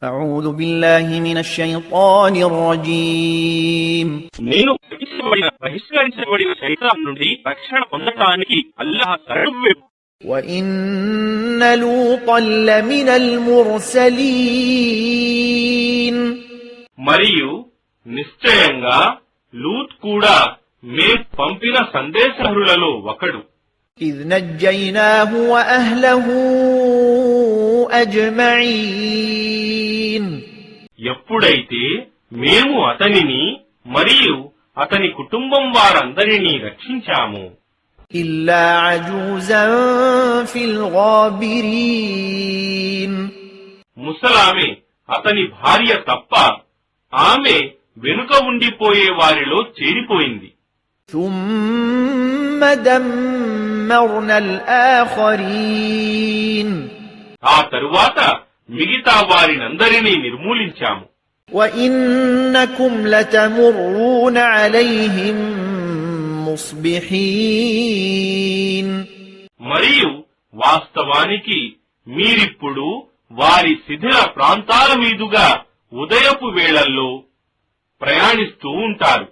أعوذ بالله من الشيطان الرجيم నేను బహిష్కరించబడిన శైతాన్ నుండి రక్షణ పొందటానికి అల్లాహ్ శరణు. وإن لوطا لمن المرسلين మరియు నిశ్చయంగా లూత్ కూడా మేం పంపిన సందేశహరులలో ఒకడు. إذ نجيناه وأهله أجمعين ఎప్పుడైతే మేము అతనిని మరియు అతని కుటుంబం వారందరినీ రక్షించాము, إلا عجوزا في الغابرين ముసలామె అతని భార్య తప్ప ఆమె వెనుక ఉండిపోయే వారిలో చేరిపోయింది. ثم دمرنا الآخرين ఆ తరువాత మిగతా వారినందరినీ నిర్మూలించాము. وإنكم لتمرون عليهم مصبحين మరియు వాస్తవానికి మీరిప్పుడు వారి శిథిల ప్రాంతాల మీదుగా ఉదయపు వేళల్లో ప్రయాణిస్తూ ఉంటారు.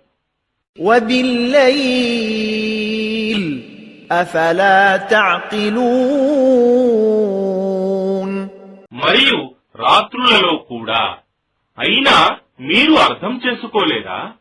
وبالليل أفلا تعقلون మరియు రాత్రులలో కూడా. అయినా మీరు అర్థం చేసుకోలేదా?